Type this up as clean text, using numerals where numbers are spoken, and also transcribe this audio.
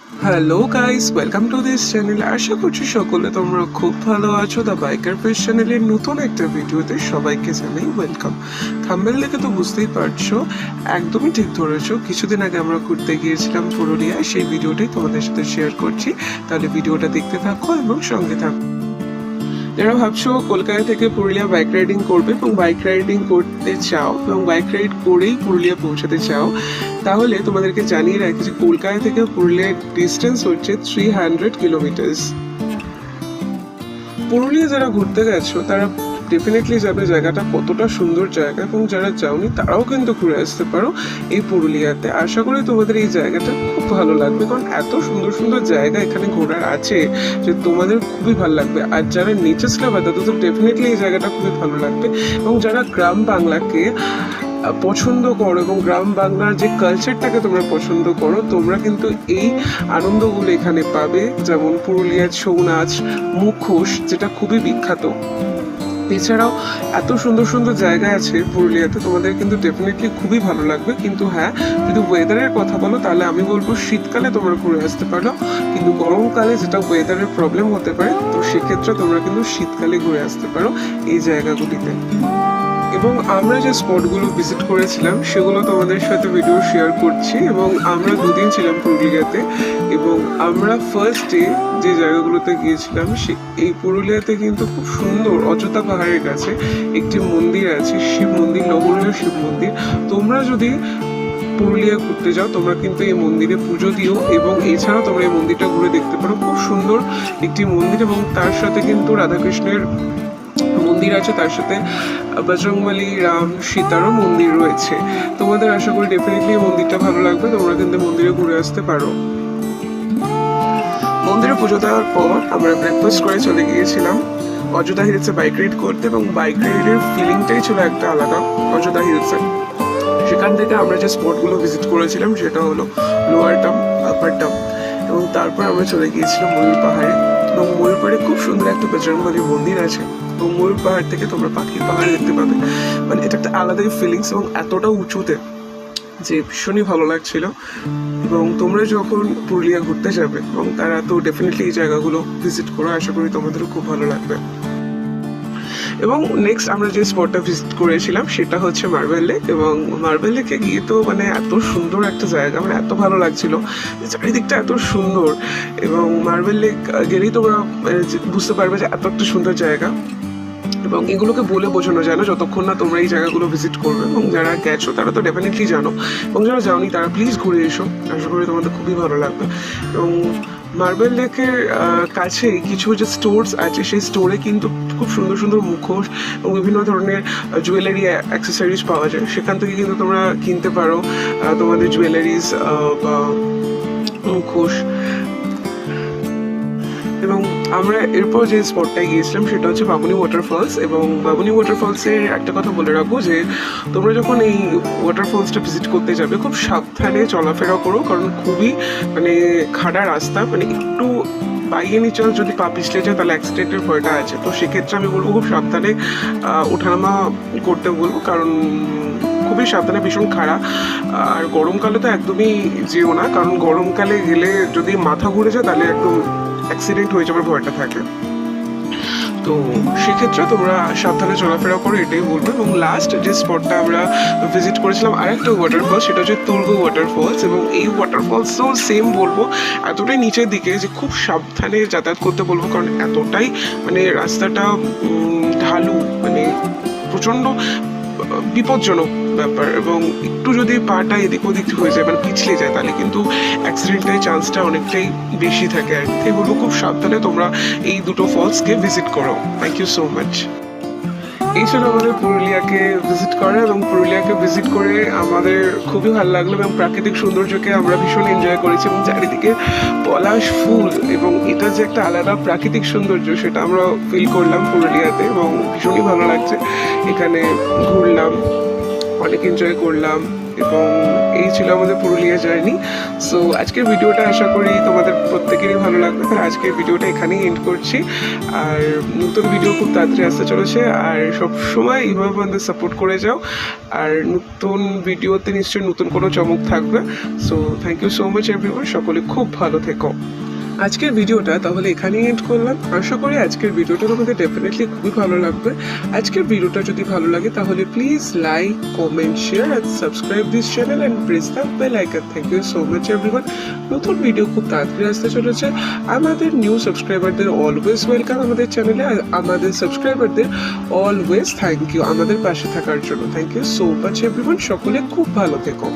Hello guys, welcome to this channel. আশা করছি সকলে তোমরা খুব ভালো আছো। দ্য বাইকার পেজ চ্যানেলের নতুন একটা ভিডিওতে সবাইকে জানাই ওয়েলকাম। থাম্বনেল দেখে তো বুঝতেই পারছো, একদমই ঠিক ধরেছো। কিছুদিন আগে আমরা ঘুরতে গিয়েছিলাম পুরুলিয়ায়, সেই ভিডিওটাই তোমাদের সাথে শেয়ার করছি। তাহলে ভিডিওটা দেখতে থাকো এবং সঙ্গে থাকো। যারা ভাবছো কলকাতা থেকে পুরুলিয়া বাইক রাইডিং করবে এবং বাইক রাইডিং করতে চাও এবং বাইক রাইড করেই পুরুলিয়া পৌঁছাতে চাও, তাহলে তোমাদেরকে জানিয়ে রাখি যে কলকাতা থেকে পুরুলিয়ার ডিস্টেন্স হচ্ছে 300 কিলোমিটার্স। পুরুলিয়া যারা ঘুরতে গেছো তারা ডেফিনেটলি যাবে জায়গাটা কতটা সুন্দর জায়গা, এবং যারা যাওনি তারাও কিন্তু ঘুরে আসতে পারো এই পুরুলিয়াতে। আশা করি তোমাদের এই জায়গাটা খুব ভালো লাগবে, কারণ এত সুন্দর সুন্দর জায়গা এখানে ঘোরার আছে যে তোমাদের খুবই ভালো লাগবে। আর যারা নেচার লাভার তাদের তো ডেফিনেটলি এই জায়গাটা খুবই ভালো লাগবে। এবং যারা গ্রাম বাংলাকে পছন্দ করো এবং গ্রাম বাংলার যে কালচারটাকে তোমরা পছন্দ করো, তোমরা কিন্তু এই আনন্দগুলো এখানে পাবে। যেমন পুরুলিয়ার ছৌ নাচ, মুখোশ, যেটা খুবই বিখ্যাত। এছাড়াও এত সুন্দর সুন্দর জায়গা আছে পুরুলিয়াতে, তোমাদের কিন্তু ডেফিনেটলি খুবই ভালো লাগবে। কিন্তু হ্যাঁ, যদি ওয়েদারের কথা বলো তাহলে আমি বলবো শীতকালে তোমরা ঘুরে আসতে পারো, কিন্তু গরমকালে যেটা ওয়েদারের প্রবলেম হতে পারে, তো সেক্ষেত্রে তোমরা কিন্তু শীতকালে ঘুরে আসতে পারো এই জায়গাগুলিতে। এবং আমরা যে স্পটগুলো ভিজিট করেছিলাম সেগুলো তোমাদের সাথে ভিডিও শেয়ার করছি। এবং আমরা দুদিন ছিলাম পুরুলিয়াতে, এবং আমরা ফার্স্ট ডে যে জায়গাগুলোতে গিয়েছিলাম এই পুরুলিয়াতে কিন্তু খুব সুন্দর অযোধ্যা পাহাড়ের কাছে একটি মন্দির আছে, শিব মন্দির, নগরীয় শিব মন্দির। তোমরা যদি পুরুলিয়া ঘুরতে যাও তোমরা কিন্তু এই মন্দিরে পুজো দিও, এবং এছাড়াও তোমরা এই মন্দিরটা ঘুরে দেখতে পারো। খুব সুন্দর একটি মন্দির, এবং তার সাথে কিন্তু রাধাকৃষ্ণের মন্দির আছে, তার সাথে বজরংবলী, রাম, সীতারও মন্দির রয়েছে। তোমাদের আশা করি ডেফিনেটলি এই মন্দিরটা ভালো লাগবে, তোমরা কিন্তু মন্দিরে ঘুরে আসতে পারো। মন্দিরে পুজো দেওয়ার পর আমরা ব্রেকফাস্ট করে চলে গিয়েছিলাম অযোধ্যা হিলসে বাইক রাইড করতে, এবং বাইক রাইডের ফিলিংটাই ছিল একটা আলাদা অযোধ্যা হিলসে। সেখান থেকে আমরা যে স্পটগুলো ভিজিট করেছিলাম সেটা হলো লোয়ার ডাম, আপার ডাম, এবং তারপর আমরা চলে গিয়েছিলাম ময়ূর পাহাড়ে। এবং ময়ূর পাহাড়ে খুব সুন্দর একটা বজরংবলী মন্দির আছে, এবং ময়ূর পাহাড় থেকে তোমরা পাখির পাহাড় দেখতে পাবে। মানে এটা একটা আলাদাই ফিলিংস, এবং এতটা উঁচুতে যে ভীষণই ভালো লাগছিল। এবং তোমরা যখন পুরুলিয়া ঘুরতে যাবে এবং তারা তো ডেফিনেটলি এই জায়গাগুলো ভিজিট করো, আশা করি তোমাদেরও খুব ভালো লাগবে। এবং নেক্সট আমরা যে স্পটটা ভিজিট করেছিলাম সেটা হচ্ছে মার্বেল লেক। এবং মার্বেল লেকে গিয়ে তো মানে এত সুন্দর একটা জায়গা, মানে এত ভালো লাগছিল, চারিদিকটা এত সুন্দর। এবং মার্বেল লেক গেলেই তোমরা বুঝতে পারবে যে এত একটা সুন্দর জায়গা, এবং এগুলোকে বলে বোঝানো যায় না যতক্ষণ না তোমরা এই জায়গাগুলো ভিজিট করবে। এবং যারা গেছো তারা তো ডেফিনেটলি জানো, এবং যারা যাওনি তারা প্লিজ ঘুরে এসো, আশা করি তোমাদের খুবই ভালো লাগবে। এবং মার্বেল লেকের কাছে কিছু যে স্টোরস আছে, সেই স্টোরে কিন্তু খুব সুন্দর সুন্দর মুখোশ এবং বিভিন্ন ধরনের জুয়েলারি অ্যাক্সেসরিজ পাওয়া যায়। সেখান থেকে কিন্তু তোমরা কিনতে পারো তোমাদের জুয়েলারিজ বা মুখোশ। এবং আমরা এরপর যে স্পটটায় গিয়েছিলাম সেটা হচ্ছে বামুনি ওয়াটারফলস। এবং বামুনি ওয়াটারফলসের একটা কথা বলে রাখবো যে তোমরা যখন এই ওয়াটারফলসটা ভিজিট করতে যাবে খুব সাবধানে চলাফেরা করো, কারণ খুবই মানে খাড়া রাস্তা, মানে একটু বাইয়ে নিচে যদি পা পিছলে যায় তাহলে অ্যাক্সিডেন্টের ভয়টা আছে। তো সেক্ষেত্রে আমি বলবো খুব সাবধানে ওঠানামা করতে বলবো, কারণ খুবই সাবধানে, ভীষণ খাড়া। আর গরমকালে তো একদমই যেও না, কারণ গরমকালে গেলে যদি মাথা ঘুরে যায় তাহলে একদম অ্যাক্সিডেন্ট হয়ে যাওয়ার ভয়টা থাকে। তো সেক্ষেত্রে তোমরা সাবধানে চলাফেরা করো, এটাই বলবো। এবং লাস্ট যে স্পটটা আমরা ভিজিট করেছিলাম আরেকটা ওয়াটারফলস, সেটা হচ্ছে তুর্গো ওয়াটারফলস। এবং এই ওয়াটারফলসও সেম বলবো এতটাই নিচের দিকে যে খুব সাবধানে যাতায়াত করতে বলবো, কারণ এতটাই মানে রাস্তাটা ঢালু, মানে প্রচণ্ড বিপজ্জনক ব্যাপার। এবং একটু যদি পাটা এদিক ওদিক হয়ে যায়, মানে পিছলে যায়, তাহলে কিন্তু অ্যাক্সিডেন্টের চান্সটা অনেকটাই বেশি থাকে। আর তাই বলবো খুব সাবধানে তোমরা এই দুটো ফলসকে ভিজিট করো। Thank you so much. এই ছিল আমাদের পুরুলিয়াকে ভিজিট করা, এবং পুরুলিয়াকে ভিজিট করে আমাদের খুবই ভালো লাগলো, এবং প্রাকৃতিক সৌন্দর্যকে আমরা ভীষণ এনজয় করেছি। এবং চারিদিকে পলাশ ফুল, এবং এটা যে একটা আলাদা প্রাকৃতিক সৌন্দর্য সেটা আমরা ফিল করলাম পুরুলিয়াতে, এবং ভীষণই ভালো লাগছে। এখানে ঘুরলাম, অনেক এনজয় করলাম, এবং এই ছিল আমাদের পুরুলিয়া জার্নি। সো আজকের ভিডিওটা আশা করি তোমাদের প্রত্যেকেরই ভালো লাগবে। তাহলে আজকের ভিডিওটা এখানেই এন্ড করছি। আর নতুন ভিডিও খুব তাড়াতাড়ি আসতে চলেছে, আর সব সময় এইভাবে আমাদের সাপোর্ট করে যাও। আর নতুন ভিডিওতে নিশ্চয়ই নতুন কোনো চমক থাকবে। So thank you so much everyone, সকলে খুব ভালো থেকো। আজকের ভিডিওটা তাহলে এখানেই এন্ড করলাম। আশা করি আজকের ভিডিওটা তোমাদের ডেফিনেটলি খুবই ভালো লাগবে। আজকের ভিডিওটা যদি ভালো লাগে তাহলে please like, comment, share and subscribe this channel and press the bell icon. Thank you so much everyone. নতুন ভিডিও খুব তাড়াতাড়ি আসতে চলেছে। আমাদের নিউ সাবস্ক্রাইবারদের অলওয়েজ ওয়েলকাম আমাদের চ্যানেলে। আর আমাদের সাবস্ক্রাইবারদের অলওয়েজ থ্যাংক ইউ আমাদের পাশে থাকার জন্য। Thank you so much everyone, সকলে খুব ভালো থেকো।